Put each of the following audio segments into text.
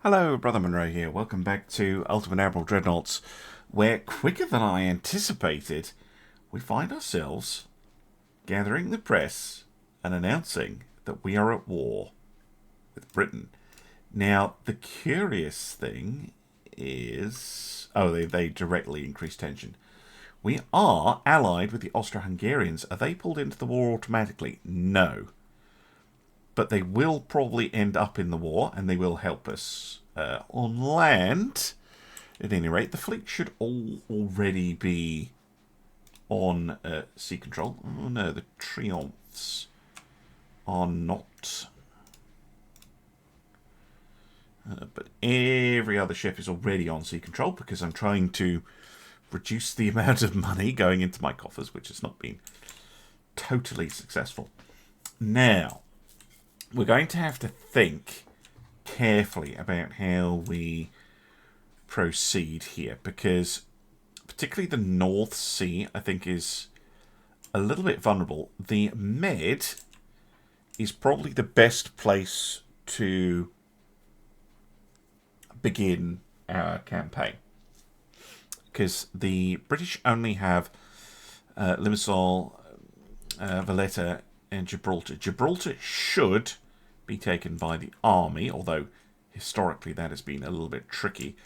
Hello, Brother Monroe here. Welcome back to Ultimate Admiral Dreadnoughts, where, quicker than I anticipated, we find ourselves gathering the press and announcing that we are at war with Britain. Now, the curious thing is... Oh, they directly increase tension. We are allied with the Austro-Hungarians. Are they pulled into the war automatically? No. But they will probably end up in the war, and they will help us on land. At any rate, the fleet should already be on sea control. Oh no, the Triumphs are not. But every other ship is already on sea control because I'm trying to reduce the amount of money going into my coffers, which has not been totally successful. Now, we're going to have to think carefully about how we proceed here, because particularly the North Sea, I think, is a little bit vulnerable. The Med is probably the best place to begin our campaign, because the British only have Limassol, Valletta, and Gibraltar. Gibraltar should be taken by the army, although historically that has been a little bit tricky.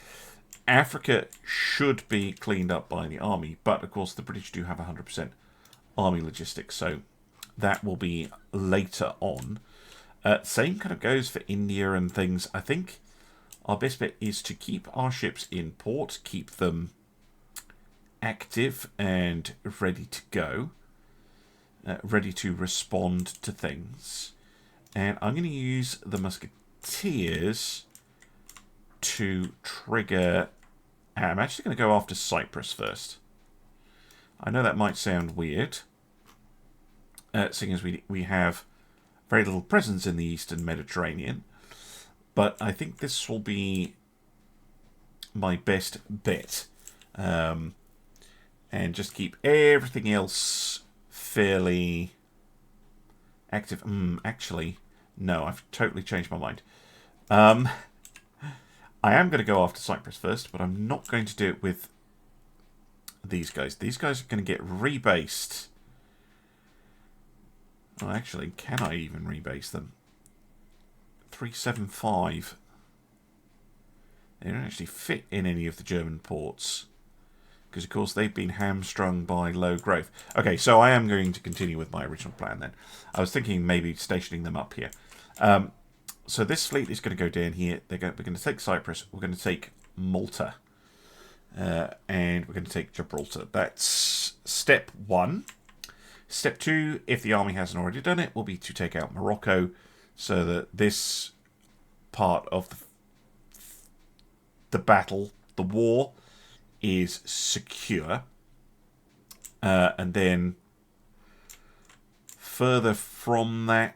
Africa should be cleaned up by the army, but of course the British do have 100% army logistics, so that will be later on. Same kind of goes for India and things. I think our best bet is to keep our ships in port, keep them active and ready to go, ready to respond to things. And I'm going to use the Musketeers to trigger... I'm actually going to go after Cyprus first. I know that might sound weird, seeing as we have very little presence in the Eastern Mediterranean. But I think this will be my best bet. And just keep everything else fairly active. Actually, no, I've totally changed my mind. I am going to go after Cyprus first, but I'm not going to do it with these guys. These guys are going to get rebased. Well, actually, can I even rebase them? 375. They don't actually fit in any of the German ports, because, of course, they've been hamstrung by low growth. Okay, so I am going to continue with my original plan then. I was thinking maybe stationing them up here. So this fleet is going to go down here. We're going to take Cyprus. We're going to take Malta. And we're going to take Gibraltar. That's step one. Step two, if the army hasn't already done it, will be to take out Morocco, so that this part of the battle, the war, is secure. And then further from that,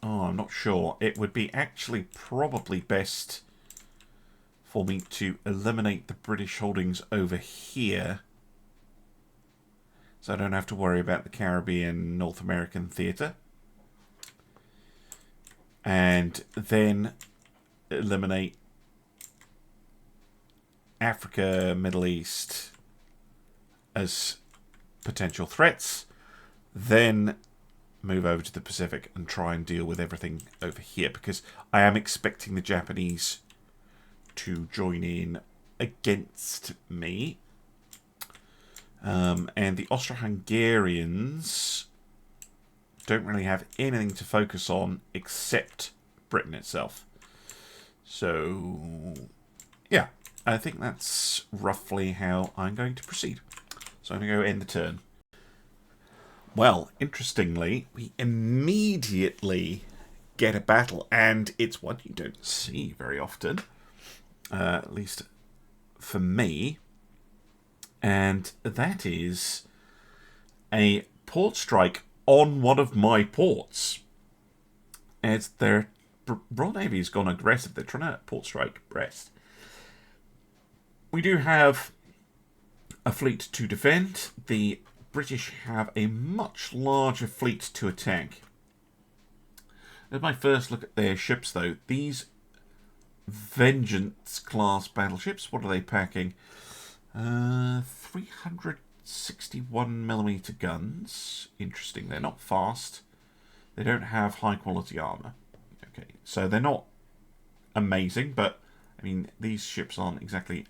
I'm not sure. It would be actually probably best for me to eliminate the British holdings over here, so I don't have to worry about the Caribbean, North American theatre. And then eliminate Africa, Middle East as potential threats. Then move over to the Pacific and try and deal with everything over here, because I am expecting the Japanese to join in against me. And the Austro-Hungarians don't really have anything to focus on except Britain itself. So, yeah, I think that's roughly how I'm going to proceed. So I'm going to go end the turn. Well, interestingly, we immediately get a battle, and it's one you don't see very often, at least for me, and that is a port strike on one of my ports. As their Royal Navy has gone aggressive, they're trying to port strike Brest. We do have a fleet to defend. The British have a much larger fleet to attack. At my first look at their ships, though, these Vengeance class battleships. What are they packing? 361mm guns. Interesting. They're not fast. They don't have high quality armor. Okay, so they're not amazing, but I mean these ships aren't exactly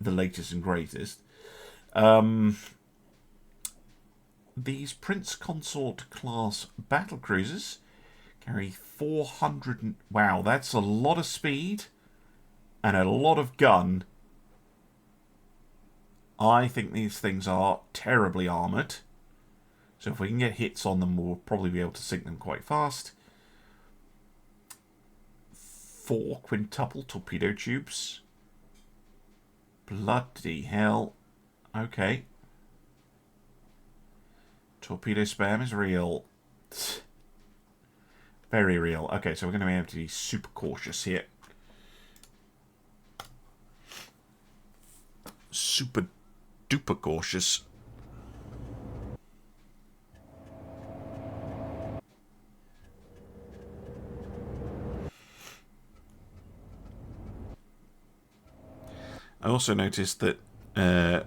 the latest and greatest. These Prince Consort class battle cruisers carry 400. Wow, that's a lot of speed and a lot of gun. I think these things are terribly armoured. So if we can get hits on them, we'll probably be able to sink them quite fast. 4 quintuple torpedo tubes. Bloody hell. Okay. Torpedo spam is real. Very real. Okay, so we're going to have to be super cautious here. Super duper cautious. I also noticed that the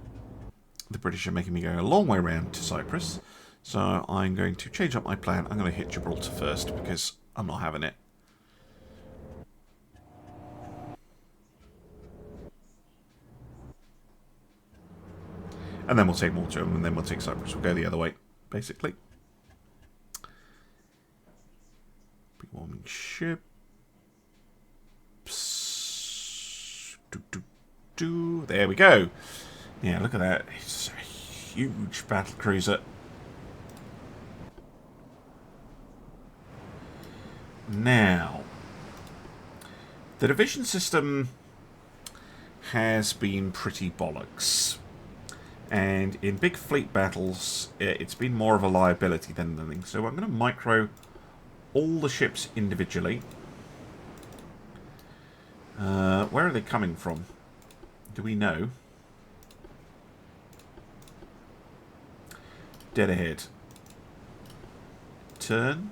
British are making me go a long way around to Cyprus, so I'm going to change up my plan. I'm going to hit Gibraltar first because I'm not having it. And then we'll take Malta, and then we'll take Cyprus. We'll go the other way, basically. Big warming ships. There we go. Yeah, look at that. It's a huge battle cruiser. Now, the division system has been pretty bollocks. And in big fleet battles, it's been more of a liability than anything. So I'm going to micro all the ships individually. Where are they coming from? Do we know? Dead ahead. Turn.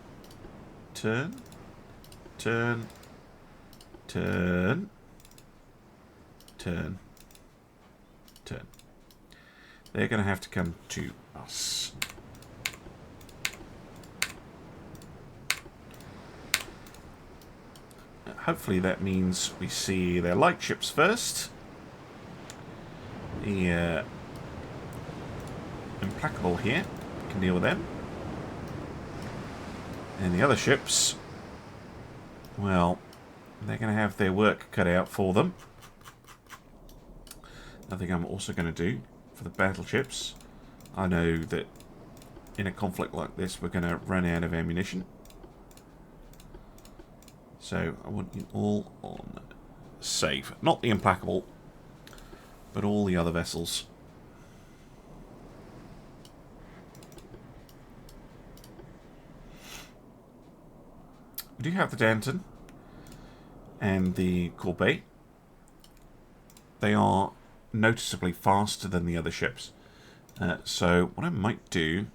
Turn. Turn. Turn. Turn. Turn. They're going to have to come to us. Hopefully that means we see their light ships first. The Implacable here. We can deal with them. And the other ships, well, they're going to have their work cut out for them. I think I'm also going to do for the battleships. I know that in a conflict like this, we're going to run out of ammunition. So I want you all on save. Not the Implacable, but all the other vessels. We do have the Danton and the Corbeil. They are noticeably faster than the other ships. So what I might do,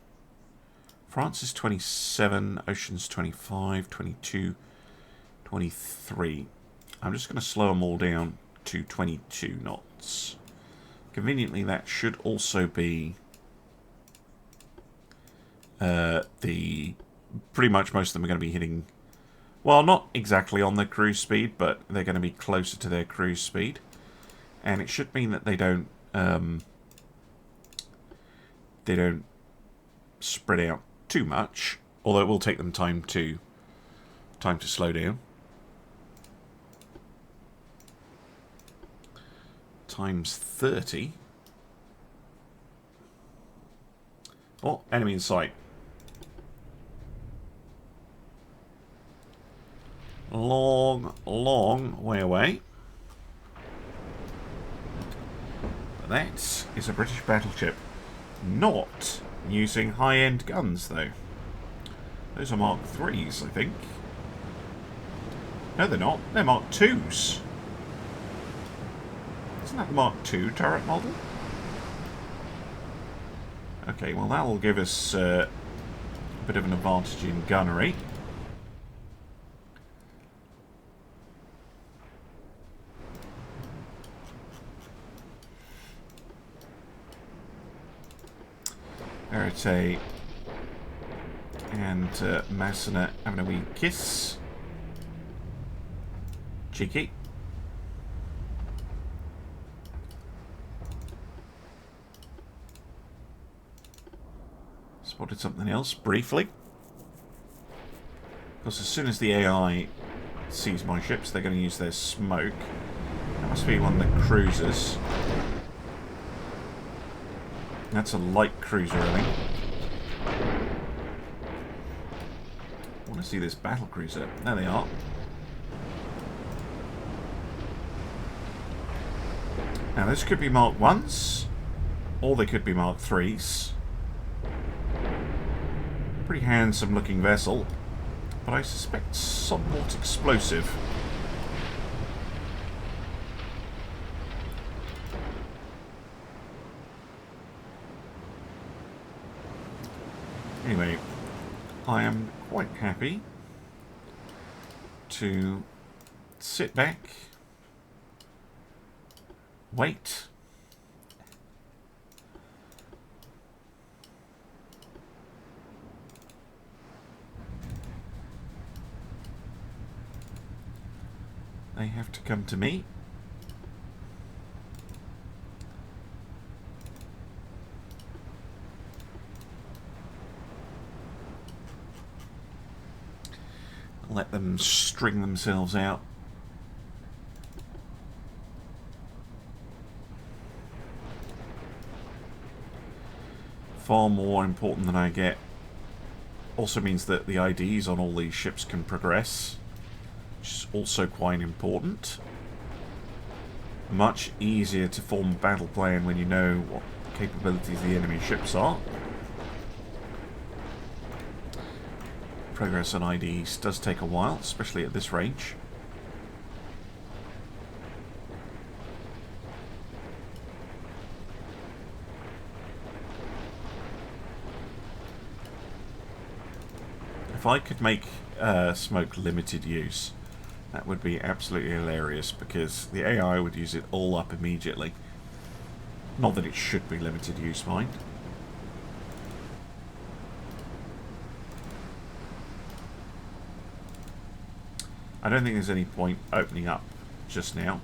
France is 27, Ocean's 25, 22, 23. I'm just going to slow them all down to 22 knots. Conveniently, that should also be the... Pretty much most of them are going to be hitting... Well, not exactly on their cruise speed, but they're going to be closer to their cruise speed. And it should mean that they don't spread out too much, although it will take them time to slow down. Times 30. Oh, enemy in sight. Long, long way away. That is a British battleship. Not using high-end guns, though. Those are Mark IIIs, I think. No, they're not. They're Mark IIs. Isn't that the Mark II turret model? Okay, well, that'll give us a bit of an advantage in gunnery. Verite and Massena having a wee kiss. Cheeky. Spotted something else briefly. Because as soon as the AI sees my ships, they're going to use their smoke. That must be one of the cruisers. That's a light cruiser, I think. I want to see this battle cruiser. There they are. Now this could be Mark 1s, or they could be Mark 3s. Pretty handsome looking vessel, but I suspect somewhat explosive. Anyway, I am quite happy to sit back, wait, they have to come to me. Let them string themselves out. Far more important than I get. Also means that the IDs on all these ships can progress, which is also quite important. Much easier to form a battle plan when you know what capabilities the enemy ships are. Progress on IDs does take a while, especially at this range. If I could make smoke limited use, that would be absolutely hilarious, because the AI would use it all up immediately. Not that it should be limited use, mind. I don't think there's any point opening up just now.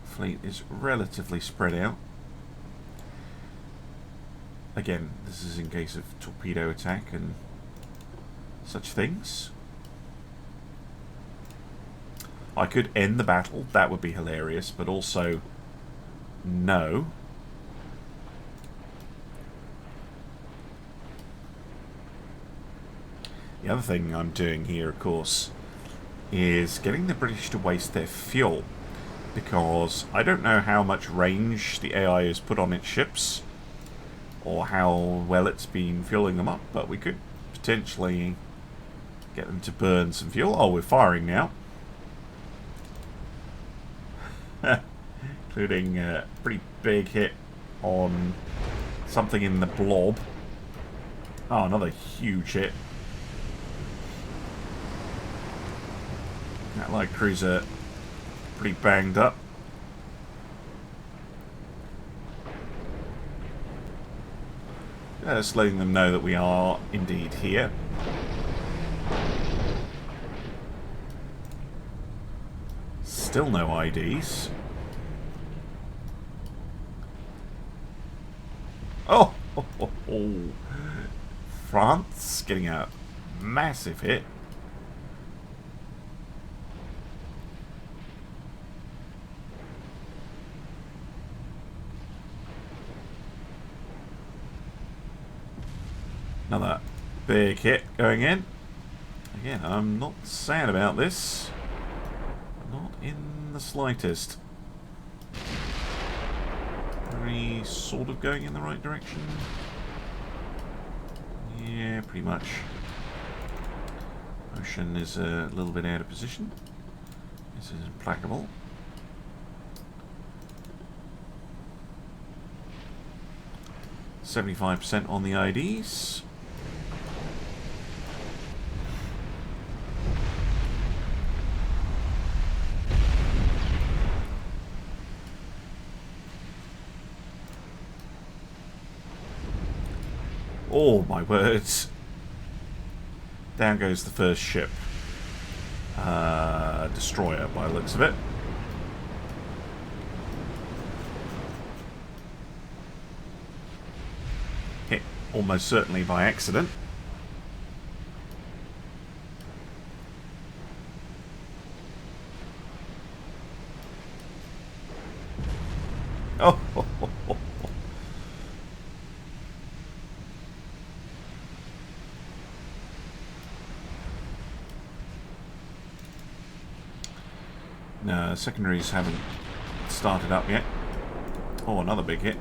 Fleet is relatively spread out. Again, this is in case of torpedo attack and such things. I could end the battle, that would be hilarious, but also no. The other thing I'm doing here, of course, is getting the British to waste their fuel, because I don't know how much range the AI has put on its ships, or how well it's been fueling them up, but we could potentially get them to burn some fuel. Oh, we're firing now. Including a pretty big hit on something in the blob. Oh, another huge hit. That light cruiser pretty banged up. Just letting them know that we are indeed here. Still no IDs. Oh! France getting a massive hit. Another big hit going in. Again, I'm not sad about this. Not in the slightest. Are we sort of going in the right direction? Yeah, pretty much. Ocean is a little bit out of position. This is implacable. %75% on the IDs. Oh my words. Down goes the first ship. Destroyer by the looks of it. Hit almost certainly by accident. Oh, no, secondaries haven't started up yet. Oh, another big hit.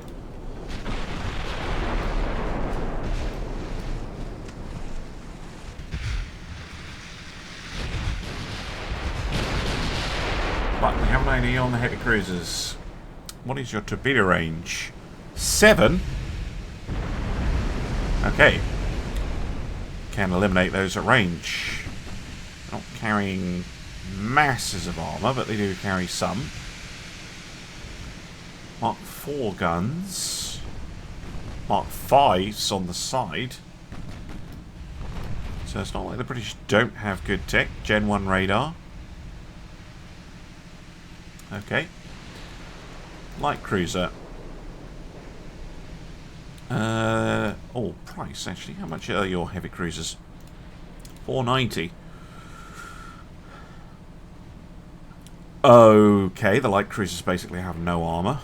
But we have an idea on the heavy cruisers. What is your torpedo range? 7? Okay. Can eliminate those at range. Not carrying masses of armour, but they do carry some. Mark 4 guns. Mark 5s on the side. So it's not like the British don't have good tech. Gen 1 radar. Okay. Light cruiser. Oh, price actually. How much are your heavy cruisers? 490. Okay, the light cruisers basically have no armour.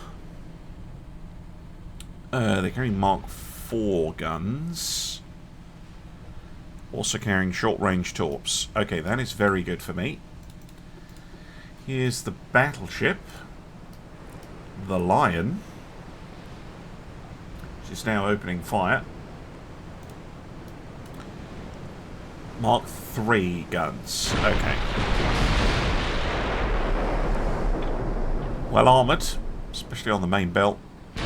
They carry Mark 4 guns. Also carrying short-range torps. Okay, that is very good for me. Here's the battleship. The Lion. She's now opening fire. Mark 3 guns. Okay. Well armoured, especially on the main belt. You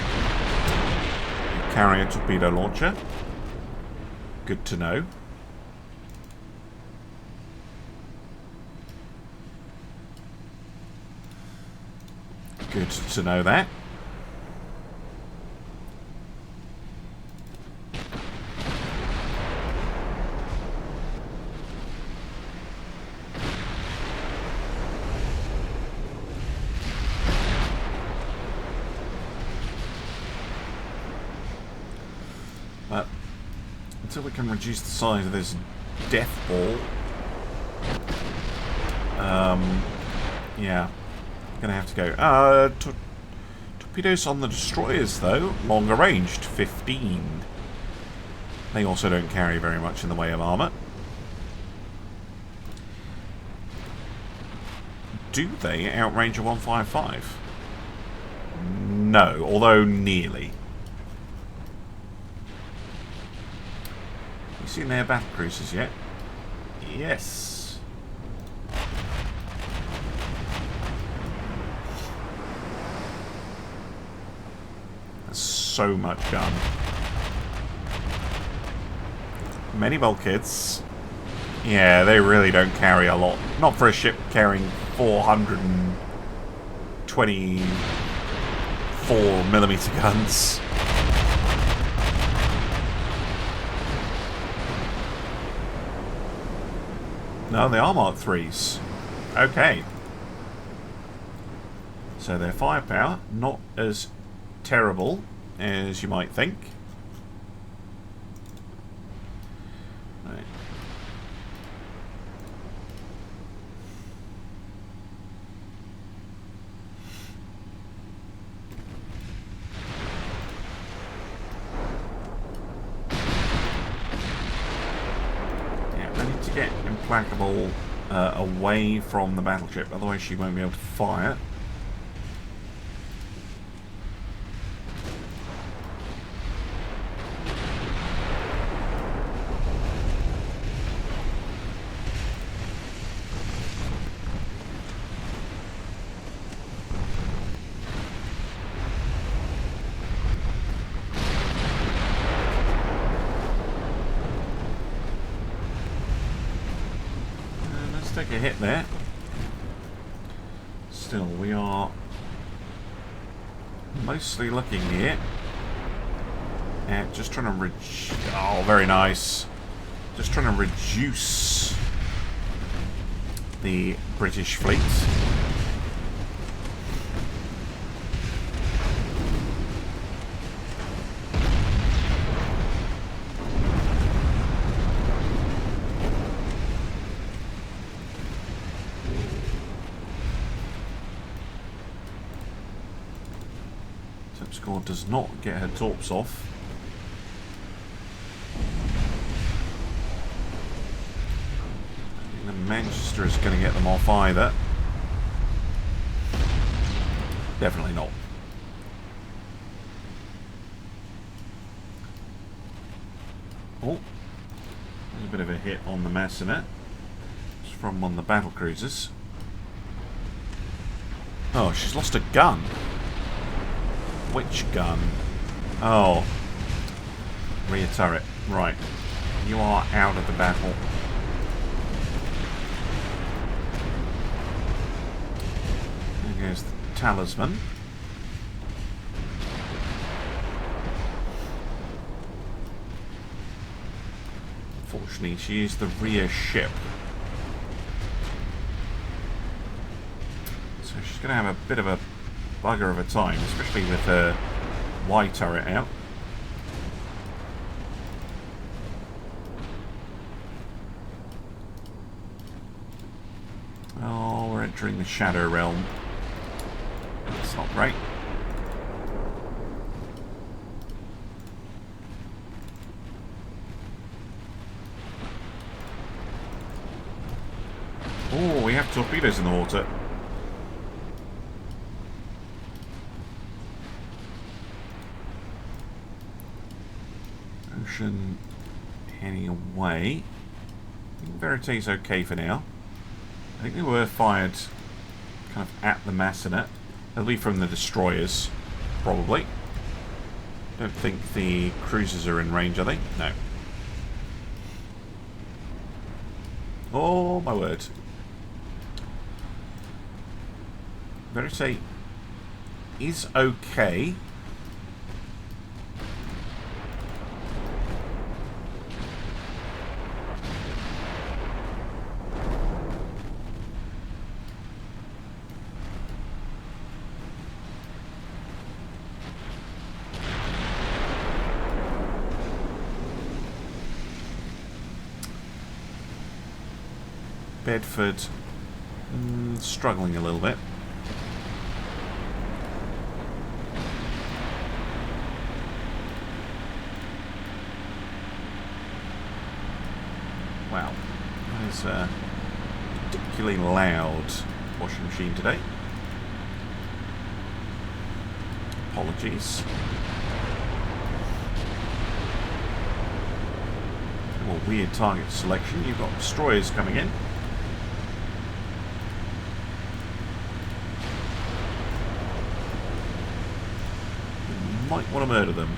carry a torpedo launcher. Good to know. Good to know that. But until we can reduce the size of this death ball, yeah. Gonna have to go. Torpedoes on the destroyers, though, longer ranged, 15. They also don't carry very much in the way of armour. Do they outrange a 155? No, although nearly. You seen their battle cruisers yet? Yes. So much gun. Many bulkheads. Yeah, they really don't carry a lot. Not for a ship carrying 424mm guns. No, they are Mark 3s. Okay. So their firepower, not as terrible as you might think. Right. Yeah, I need to get Implacable away from the battleship, otherwise she won't be able to fire. Take a hit there. Still, we are mostly looking here. Just trying to oh, very nice. Just trying to reduce the British fleet. Score does not get her torps off. I think the Manchester is going to get them off either. Definitely not. Oh, there's a bit of a hit on the Massenet. It's from one of the battle cruisers. Oh, she's lost a gun. Which gun? Oh. Rear turret. Right. You are out of the battle. There goes the Talisman. Unfortunately, she is the rear ship. So she's going to have a bit of a bugger of a time, especially with her Y turret out. Oh, we're entering the Shadow Realm. That's not great. Oh, we have torpedoes in the water. Ocean heading away. I think Verity's okay for now. I think they were fired kind of at the Massenet. They'll be from the destroyers, probably. Don't think the cruisers are in range, are they? No. Oh, my word. Verity is okay. Bedford struggling a little bit. Wow, that is a particularly loud washing machine today. Apologies. More weird target selection. You've got destroyers coming in. Might want to murder them.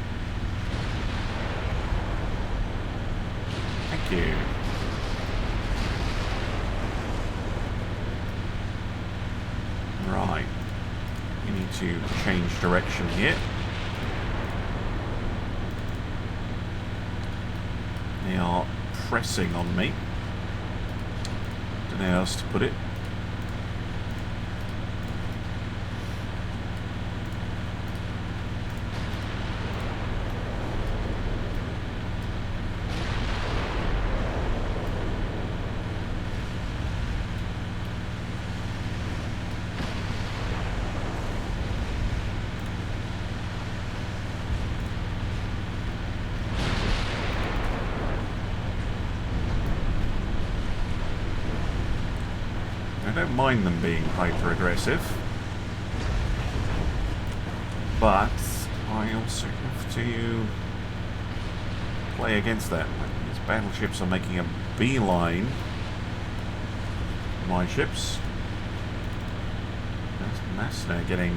Thank you. Right. We need to change direction here. They are pressing on me. Don't know how else to put it. I don't mind them being hyper aggressive, but I also have to play against that. These battleships are making a beeline for my ships. That's Massenet getting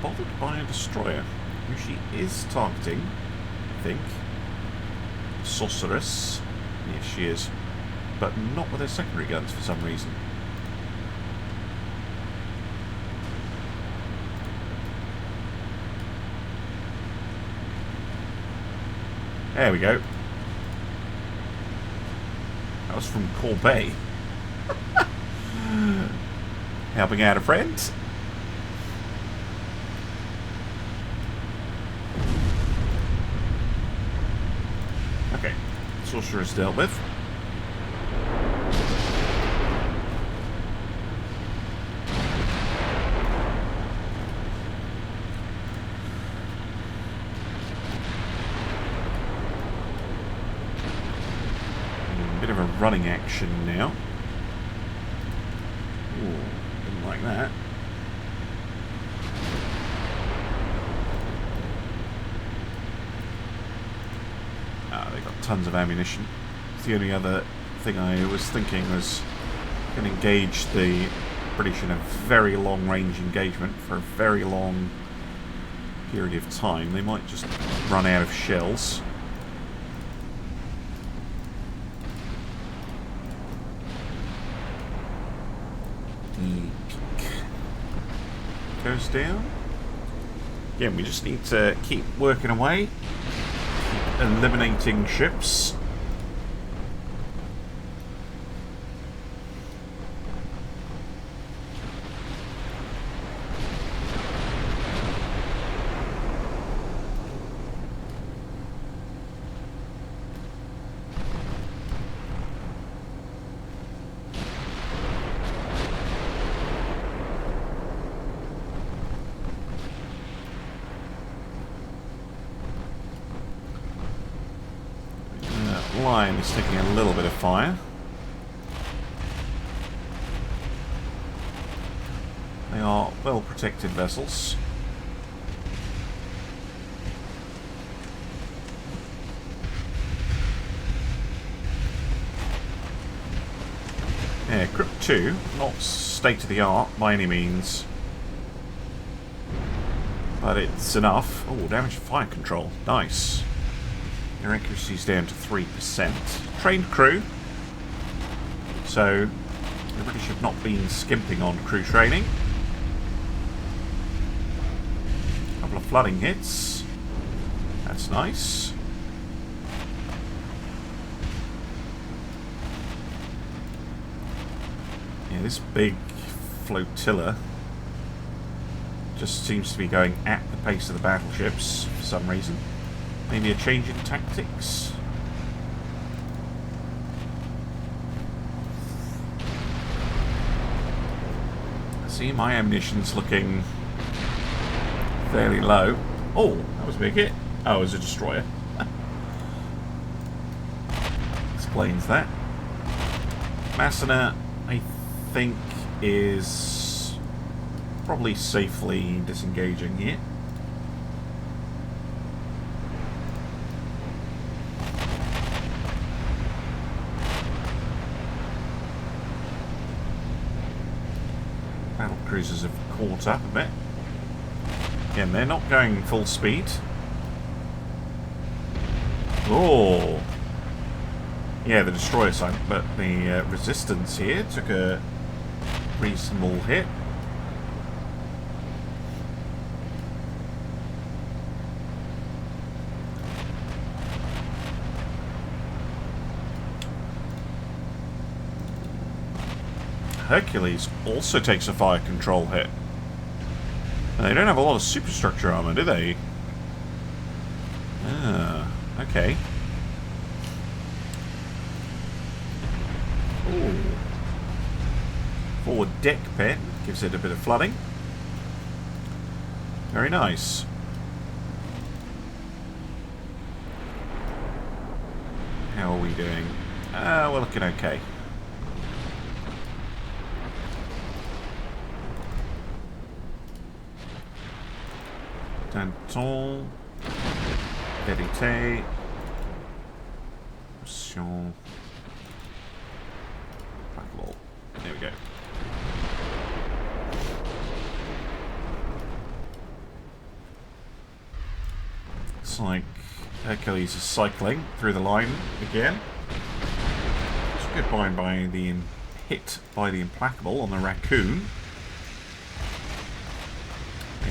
bothered by a destroyer, who she is targeting, I think. Sorceress. Yes, she is. But not with her secondary guns for some reason. There we go. That was from Corbeil. Helping out a friend. Okay. Sorcerer is dealt with. Bit of a running action now. Ooh, didn't like that. Ah, they've got tons of ammunition. The only other thing I was thinking was can engage the British in a very long range engagement for a very long period of time. They might just run out of shells. Goes down. Again, we just need to keep working away, keep eliminating ships. Line is taking a little bit of fire. They are well protected vessels. Yeah, Crypt 2, not state of the art by any means, but it's enough. Oh, damage and fire control, nice. Their accuracy's down to 3%. Trained crew. So, the British have not been skimping on crew training. A couple of flooding hits. That's nice. Yeah, this big flotilla just seems to be going at the pace of the battleships for some reason. Maybe a change in tactics. See, my ammunition's looking fairly low. Oh, that was a big hit. Oh, it was a destroyer. Explains that. Massena, I think, is probably safely disengaging here. Cruisers have caught up a bit. Again, they're not going full speed. Oh! Yeah, the destroyer side, but the resistance here took a reasonable hit. Hercules also takes a fire control hit. And they don't have a lot of superstructure armor, do they? Ah, okay. Ooh. Forward deck pit gives it a bit of flooding. Very nice. How are we doing? We're looking okay. Tentacle, Verité, Option, Implacable. There we go. Looks like Hercules is cycling through the line again. It's a good bind by the hit by the Implacable on the Raccoon.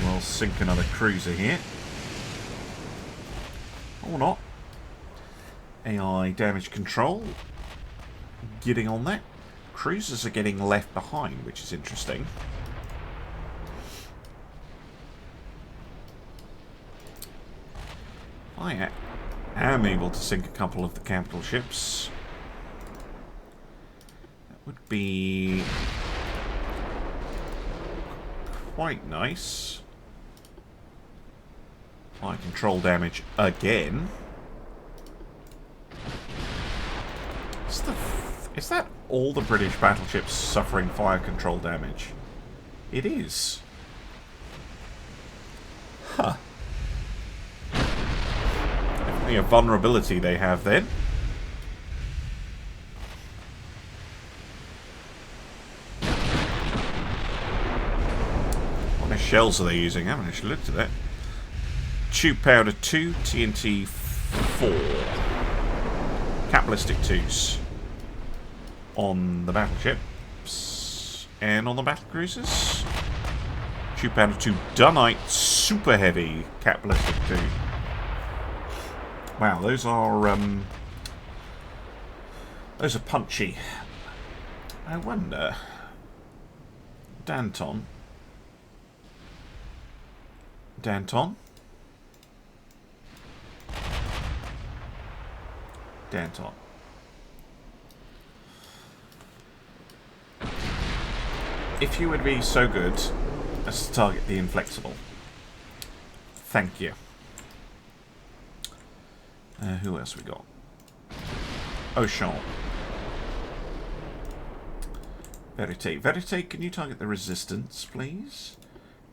We'll sink another cruiser here. Or not. AI damage control. Getting on that. Cruisers are getting left behind, which is interesting. I am able to sink a couple of the capital ships. That would be quite nice. Fire control damage again. Is that all the British battleships suffering fire control damage? It is. Huh. Definitely a vulnerability they have then. What kind of shells are they using? I haven't actually looked at that. Tube powder 2, TNT 4. Capitalistic 2s. On the battleships. And on the battlecruisers. Tube powder 2, Dunite, super heavy. Capitalistic 2. Wow, those are punchy. I wonder. Danton. Danton. Danton. If you would be so good as to target the inflexible. Thank you. Who else we got? Auchan. Verite. Verite, can you target the resistance, please?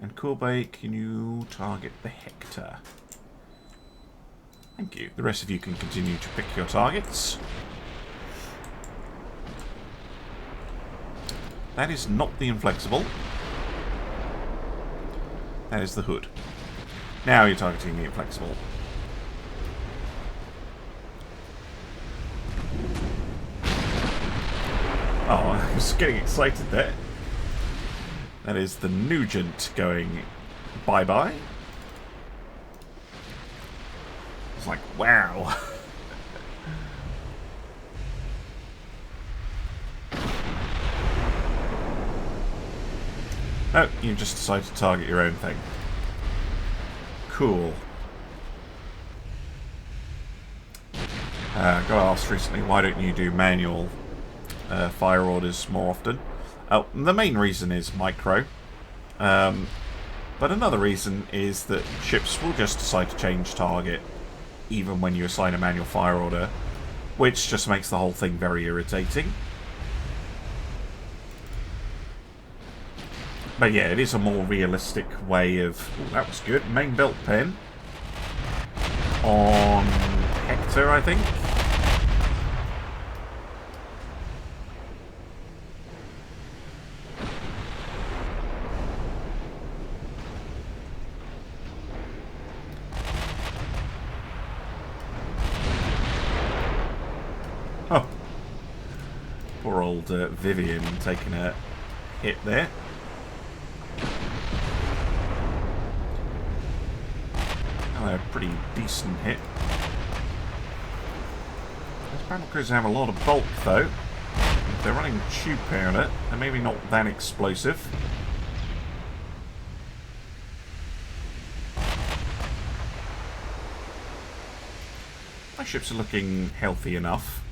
And Courbet, can you target the Hector? Thank you. The rest of you can continue to pick your targets. That is not the inflexible. That is the hood. Now you're targeting the inflexible. Oh, I was getting excited there. That is the Nugent going bye-bye. It's like, wow. Oh, you just decided to target your own thing. Cool. Got asked recently, why don't you do manual fire orders more often? Oh, the main reason is micro. But another reason is that ships will just decide to change target even when you assign a manual fire order, which just makes the whole thing very irritating. But yeah, it is a more realistic way of... Ooh, that was good. Main belt pen. On Hector, I think. Oh. Poor old Vivian taking a hit there. A pretty decent hit. Those battlecruisers have a lot of bulk though. If they're running tube powder, they're maybe not that explosive. My ships are looking healthy enough.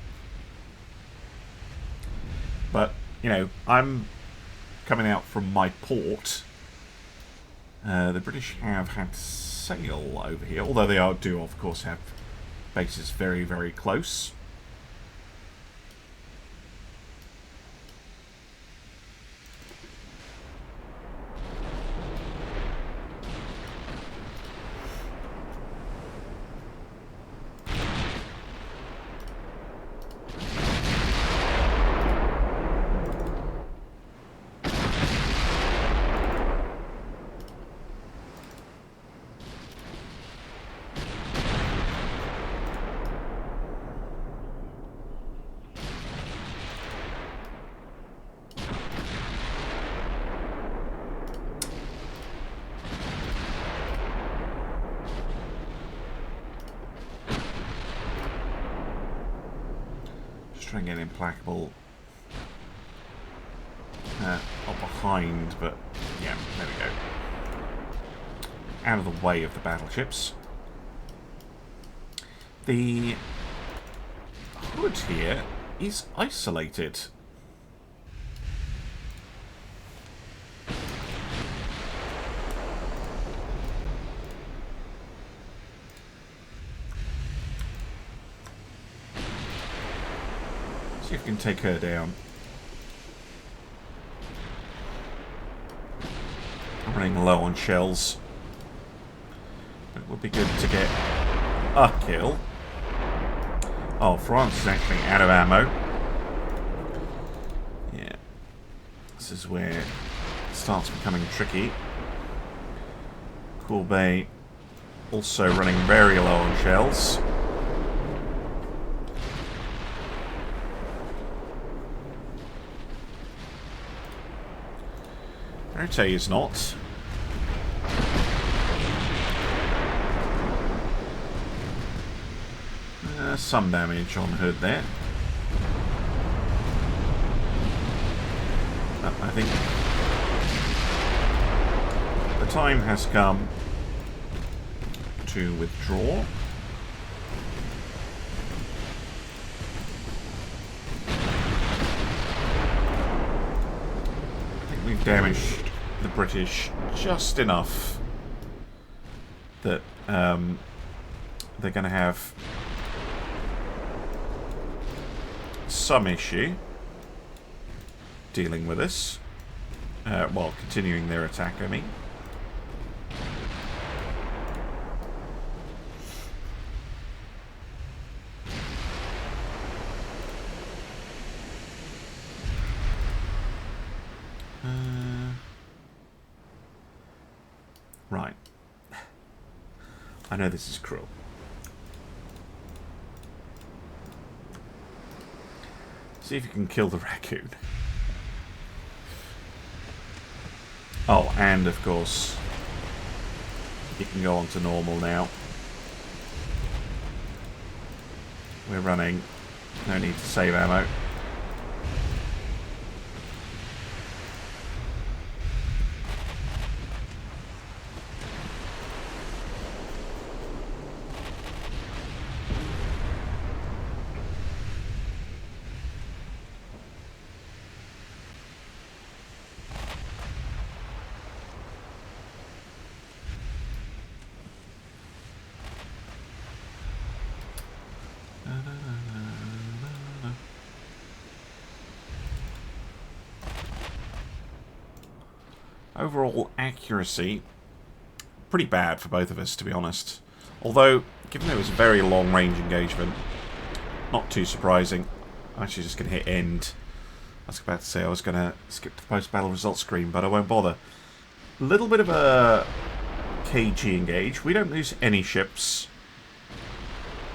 But, you know, I'm coming out from my port. The British have had sail over here, although they do of course have bases very, very close. Try and get implacable. Not behind, but yeah, there we go. Out of the way of the battleships. The hood here is isolated. See if we can take her down. I'm running low on shells. It would be good to get a kill. Oh, France is actually out of ammo. Yeah. This is where it starts becoming tricky. Courbet also running very low on shells. Rite is not. Some damage on hood there. I think the time has come to withdraw. I think we've damaged the British just enough that they're going to have some issue dealing with us. Well, continuing their attack, I mean. Right. I know this is cruel. See if you can kill the raccoon. Oh, and of course, you can go on to normal now. We're running. No need to save ammo. Overall accuracy, pretty bad for both of us, to be honest. Although, given it was a very long-range engagement, not too surprising. I'm actually just going to hit end. I was about to say I was going to skip the post-battle results screen, but I won't bother. A little bit of a KG engage. We don't lose any ships.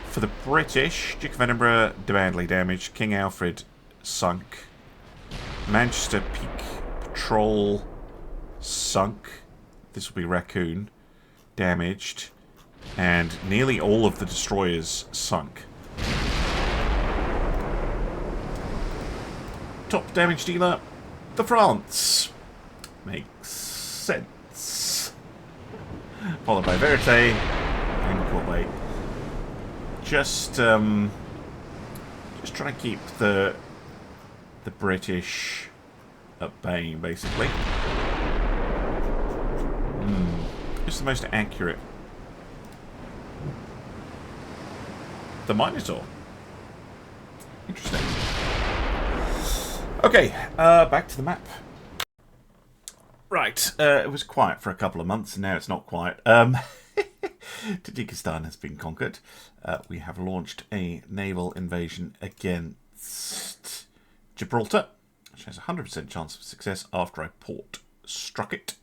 For the British, Duke of Edinburgh badly damaged. King Alfred sunk. Manchester Peak Patrol sunk. This will be Raccoon. Damaged. And nearly all of the destroyers sunk. Top damage dealer, the France. Makes sense. Followed by Verite and Convoy. Just trying to keep the British at bay, basically. It's the most accurate. The Minotaur. Interesting. Okay, back to the map. Right, it was quiet for a couple of months, and now it's not quiet. Tajikistan has been conquered. We have launched a naval invasion against Gibraltar, which has a 100% chance of success after I port struck it.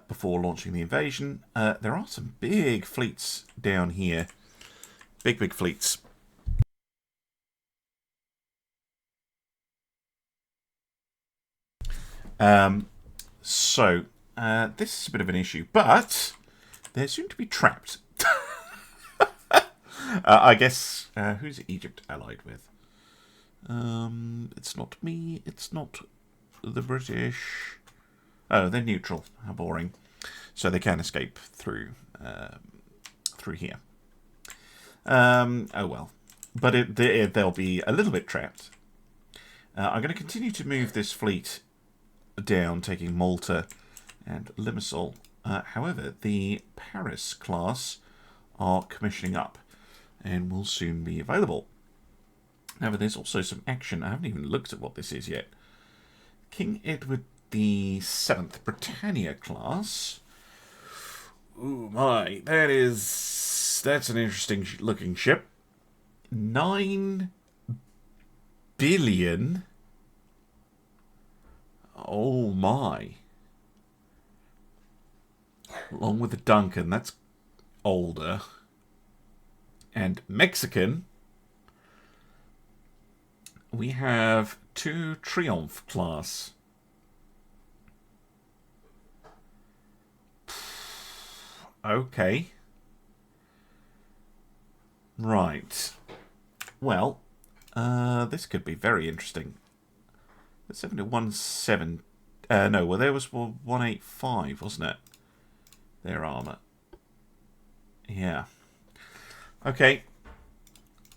Before launching the invasion. There are some big fleets down here. Big fleets. So, this is a bit of an issue, but they're soon to be trapped. I guess, who's Egypt allied with? It's not me. It's not the British. Oh, they're neutral. How boring. So they can escape through here. Oh well. But they'll be a little bit trapped. I'm going to continue to move this fleet down, taking Malta and Limassol. However, the Paris class are commissioning up and will soon be available. However, there's also some action. I haven't even looked at what this is yet. King Edward the 7th Britannia class. Ooh my, that's an interesting looking ship. 9 billion. Oh my. Along with the Duncan, that's older. And Mexican, we have 2 Triumph class. Okay. Right. Well, this could be very interesting. The 717. No, well, there was 185, wasn't it? Their armour. Yeah. Okay.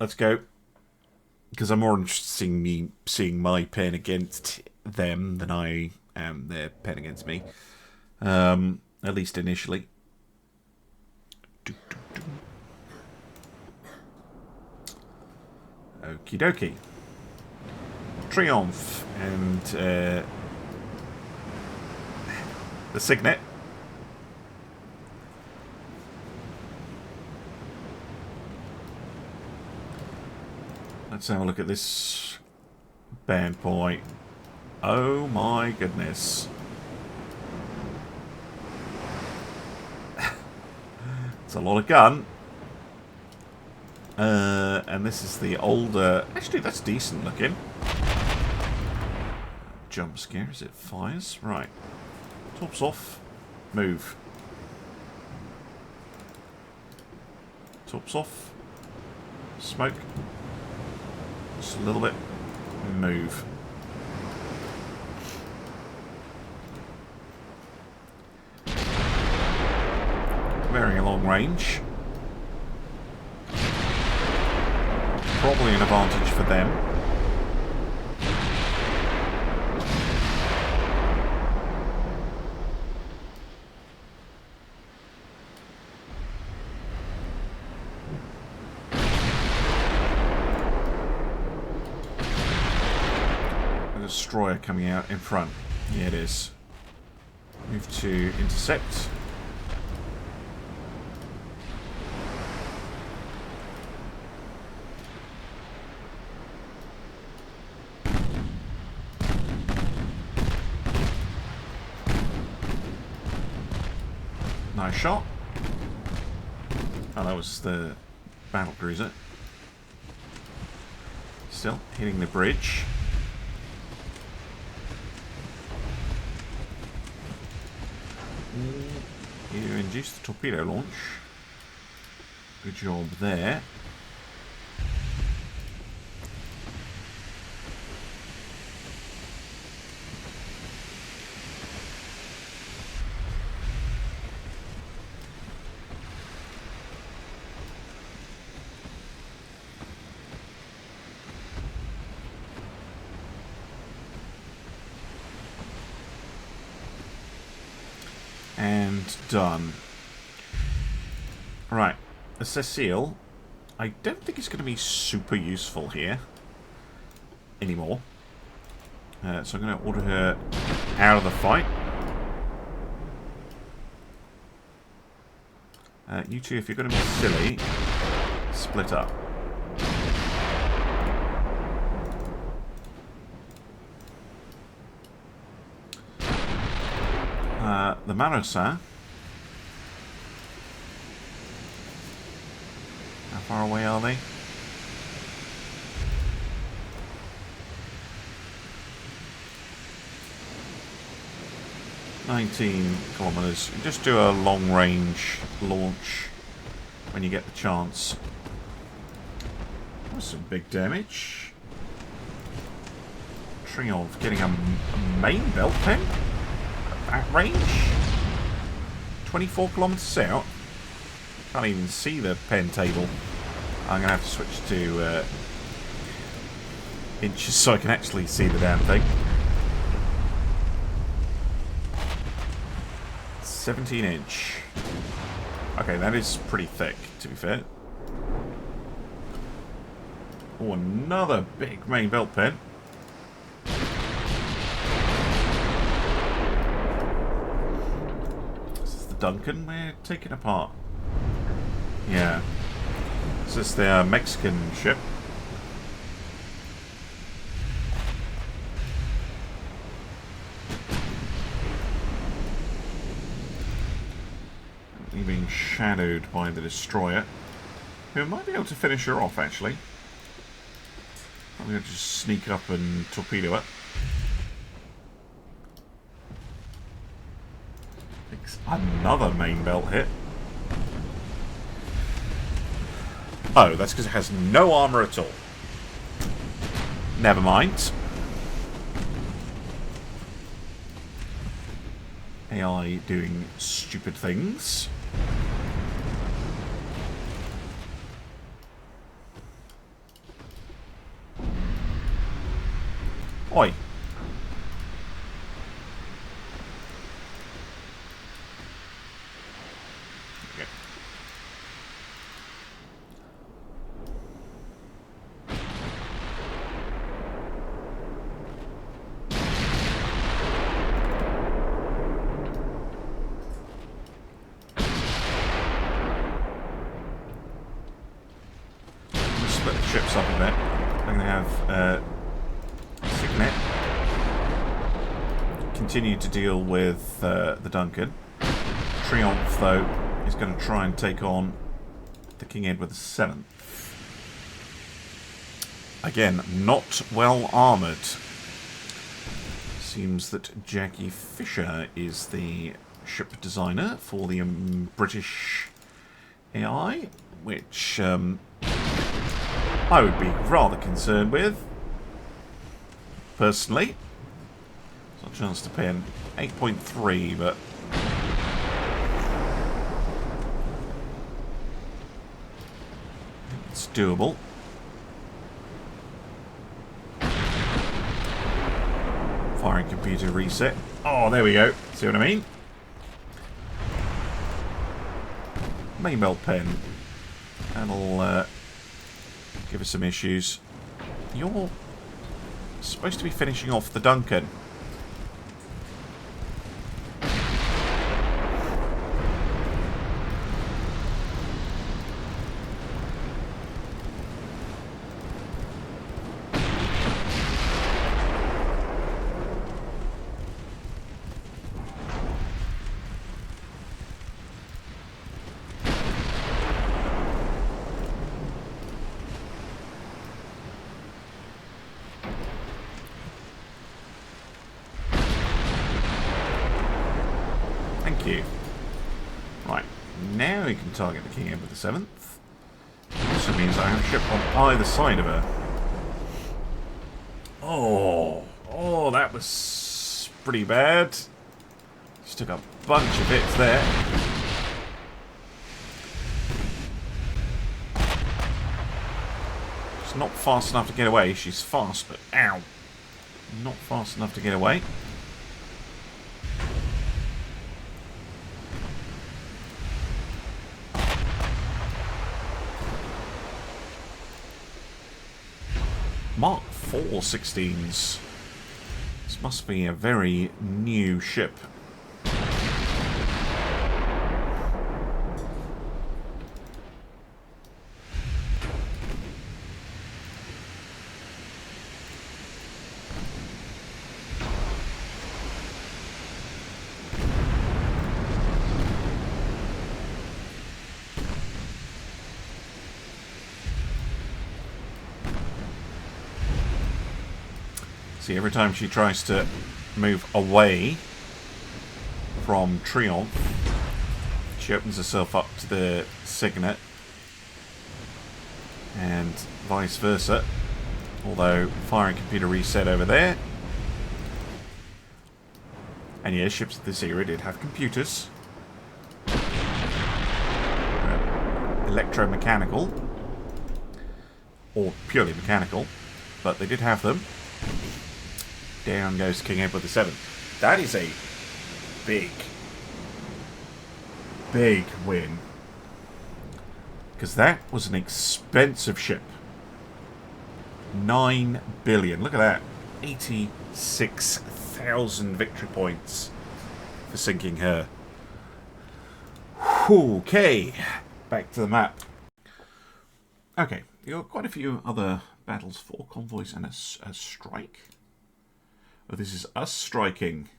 Let's go. Because I'm more interested in me seeing my pen against them than I am their pen against me. At least initially. Okie dokie. Triumph and the Signet. Let's have a look at this bad boy. Oh my goodness. It's a lot of gun. And this is the older... Actually, that's decent looking. Jump scare as it fires. Right. Tops off. Move. Tops off. Smoke. Just a little bit. Move. Very long range. Probably an advantage for them. A destroyer coming out in front. Yeah, it is. Move to intercept. Nice shot. Oh, that was the battle cruiser. Still hitting the bridge. You induce the torpedo launch. Good job there. And done. Right, a Cecile. I don't think it's going to be super useful here anymore. So I'm going to order her out of the fight. You two, if you're going to be silly, split up. The Marosa. How far away are they? "19 kilometers. Just do a long range launch when you get the chance." That's some big damage. Triomphe getting a main belt pen at that range. 24 kilometres out. Can't even see the pen table. I'm going to have to switch to inches so I can actually see the damn thing. 17-inch. Okay, that is pretty thick, to be fair. Oh, another big main belt pen. This is the Dongen we're taking apart. Yeah. This is the Mexican ship. Being shadowed by the destroyer, who might be able to finish her off, actually. I'm going to just sneak up and torpedo it. Another main belt hit. Oh, that's because it has no armour at all. Never mind. AI doing stupid things. Oi. Okay. Split the ships up a bit. I'm going to have Signet continue to deal with the Dongen. Triomphe, though, is going to try and take on the King Edward VII. Again, not well armoured. Seems that Jackie Fisher is the ship designer for the British AI, which I would be rather concerned with, personally. It's not a chance to pin 8.3, but it's doable. Firing computer reset. Oh, there we go. See what I mean? Main belt pen. That'll give us some issues. You're supposed to be finishing off the Dongen. Right, now we can target the King Edward VII. Also means I have a ship on either side of her. Oh, that was pretty bad. Just took a bunch of hits there. She's not fast enough to get away. She's fast, but ow. Not fast enough to get away. Mark IV 16s. This must be a very new ship. See, every time she tries to move away from Triomphe, she opens herself up to the Signet, and vice versa. Although, firing computer reset over there. And yeah, ships of this era did have computers. Electromechanical. Or purely mechanical. But they did have them. Down goes King Edward VII. That is a big win. Because that was an expensive ship. 9 billion. Look at that. 86,000 victory points for sinking her. Okay. Back to the map. Okay. You got quite a few other battles for convoys and a strike. Oh, this is us striking.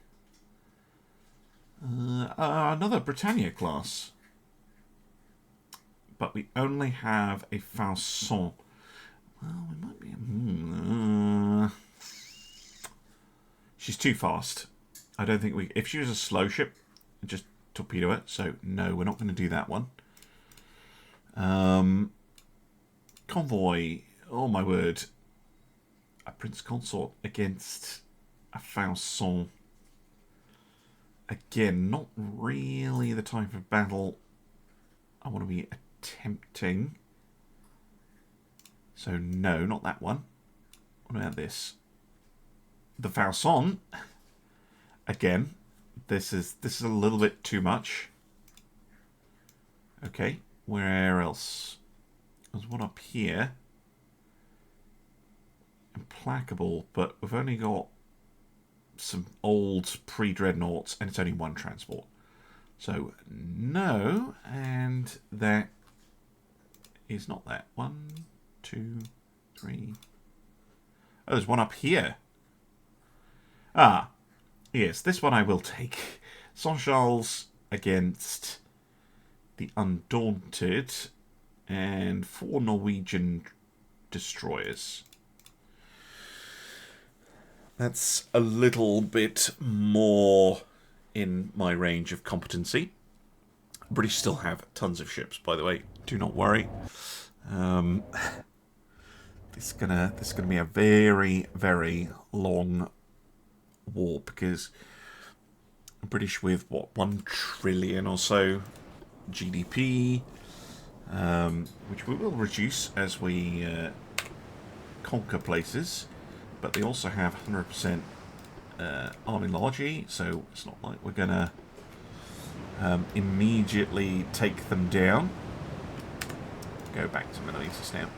Another Britannia class. But we only have a Falcon. Well, we might be... she's too fast. I don't think we... If she was a slow ship, just torpedo it. So, no, we're not going to do that one. Convoy. Oh, my word. A Prince Consort against a Falcon. Again, not really the type of battle I want to be attempting. So no, not that one. What about this? The Falcon. Again, this is a little bit too much. Okay, where else? There's one up here. Implacable, but we've only got some old pre-dreadnoughts, and it's only one transport. So, no, and that is not that. 1, 2, 3. Oh, there's one up here. Ah, yes, this one I will take. Saint-Charles against the Undaunted, and 4 Norwegian destroyers. That's a little bit more in my range of competency. British still have tons of ships, by the way. Do not worry. This is gonna be a very, very long war, because British with what, 1 trillion or so GDP, which we will reduce as we conquer places. But they also have 100% army largely, so it's not like we're going to immediately take them down. Go back to millimeters now.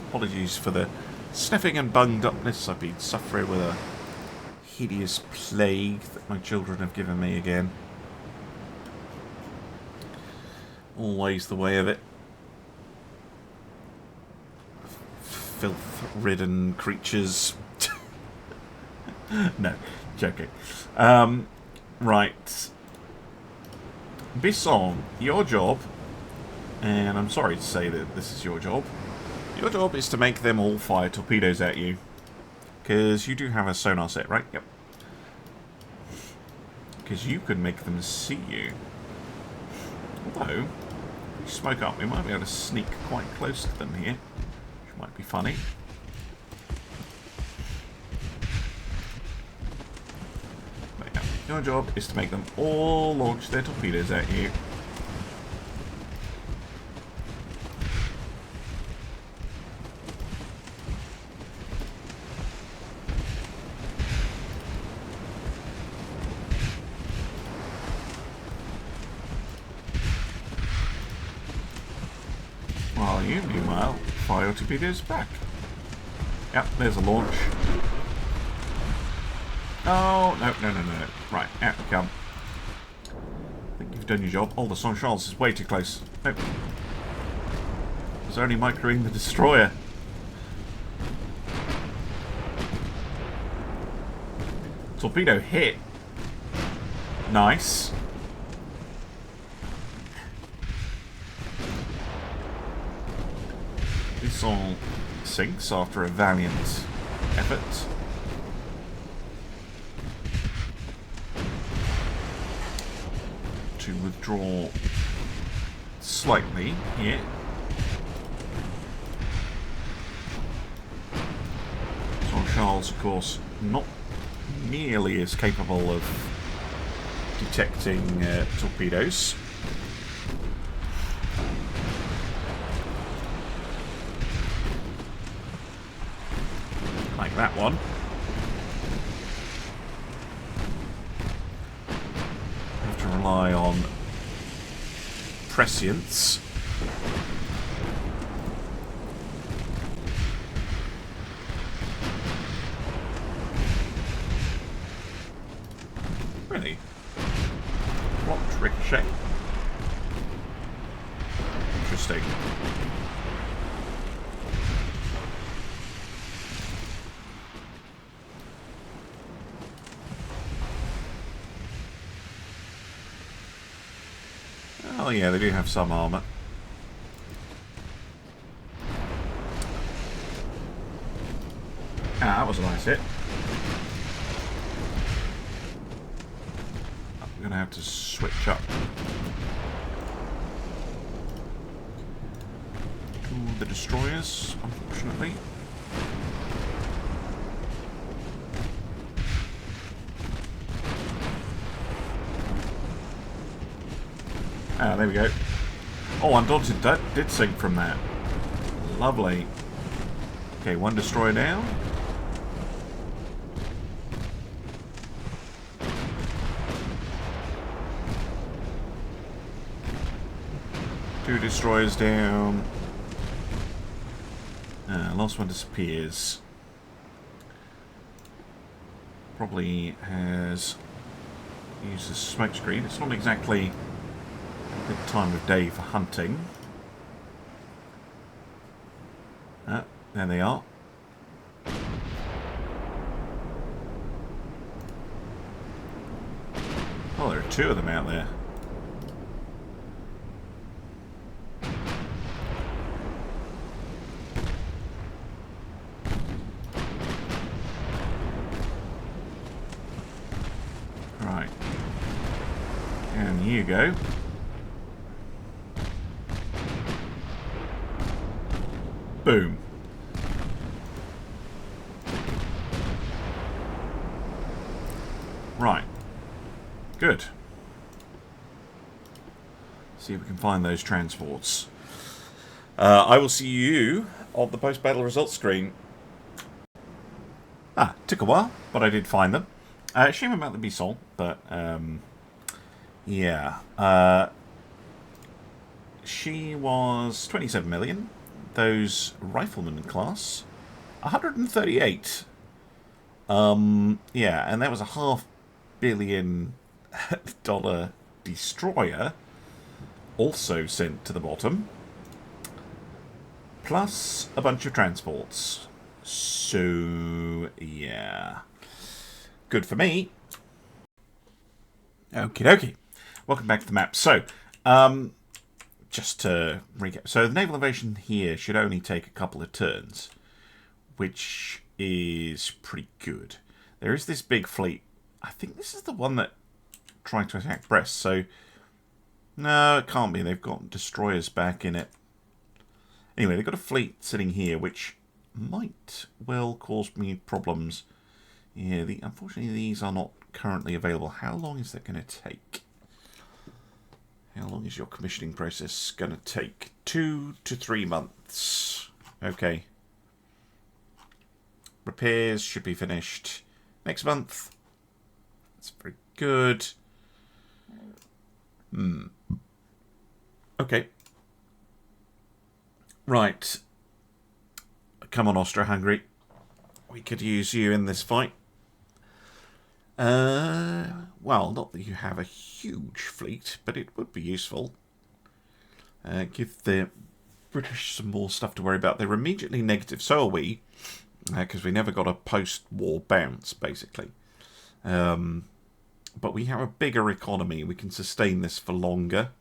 Apologies for the sniffing and bunged upness. I've been suffering with a hideous plague that my children have given me again. Always the way of it. Filth-ridden creatures. No, joking. Right. Bisson, your job, and I'm sorry to say that this is your job is to make them all fire torpedoes at you. Because you do have a sonar set, right? Yep. Because you can make them see you. Although, if we smoke up, we might be able to sneak quite close to them here. Might be funny. But yeah, your job is to make them all launch their torpedoes at you. While you, meanwhile, fire torpedoes back. Yep, there's a launch. Oh, no. Right, out you come. I think you've done your job. Oh, the Saint-Charles is way too close. Nope. It was only microing the destroyer. Torpedo hit. Nice. This all sinks after a valiant effort. To withdraw slightly here. Saint-Charles, of course, not nearly as capable of detecting torpedoes. Like that one. Have to rely on prescience. Really? Blocked ricochet. Interesting. Oh yeah, they do have some armour. Ah, that was a nice hit. I'm going to have to switch up to the destroyers, unfortunately. Ah, there we go. Oh, Undaunted did sink from that. Lovely. Okay, one destroyer down. Two destroyers down. Last one disappears. Probably has used a smoke screen. It's not exactly a good time of day for hunting. There they are. Oh, there are two of them out there. Right. And you go. Boom. Right. Good. See if we can find those transports. I will see you on the post-battle results screen. Ah, took a while, but I did find them. Shame about the Bisol, but yeah. She was 27 million. Those rifleman class, 138. Yeah, and that was a $500 million destroyer, also sent to the bottom, plus a bunch of transports. So yeah, good for me. Okie dokie. Welcome back to the map. So, just to recap, so the naval invasion here should only take a couple of turns, which is pretty good. There is this big fleet. I think this is the one that tried to attack Brest, so no, it can't be. They've got destroyers back in it. Anyway, they've got a fleet sitting here, which might well cause me problems. Yeah, unfortunately these are not currently available. How long is that going to take? How long is your commissioning process going to take? 2 to 3 months. Okay. Repairs should be finished next month. That's very good. Okay. Right. Come on, Austro-Hungary. We could use you in this fight. Well, not that you have a huge fleet, but it would be useful. Give the British some more stuff to worry about. They're immediately negative, so are we, because we never got a post-war bounce, basically. But we have a bigger economy. We can sustain this for longer.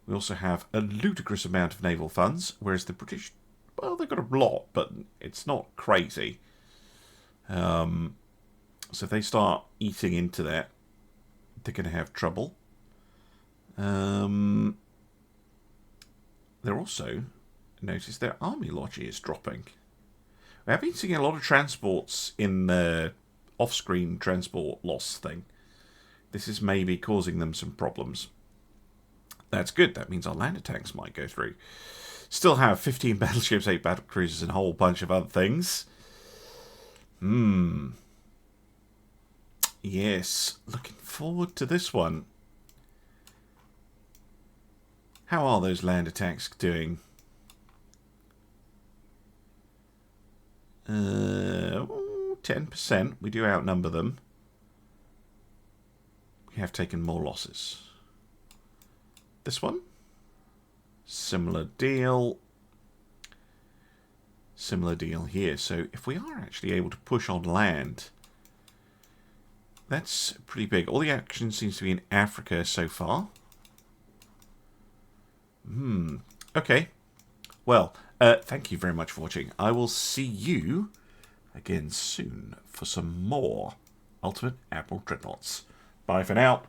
We also have a ludicrous amount of naval funds, whereas the British, well, they've got a lot, but it's not crazy. So if they start eating into that, they're going to have trouble. They're also, notice their army lodge is dropping. We have been seeing a lot of transports in the off-screen transport loss thing. This is maybe causing them some problems. That's good. That means our land attacks might go through. Still have 15 battleships, 8 battlecruisers, and a whole bunch of other things. Yes. Looking forward to this one. How are those land attacks doing? 10%. We do outnumber them. We have taken more losses. This one? Similar deal. Similar deal here. So if we are actually able to push on land, that's pretty big. All the action seems to be in Africa so far. Okay. Well, thank you very much for watching. I will see you again soon for some more Ultimate Admiral Dreadnoughts. Bye for now.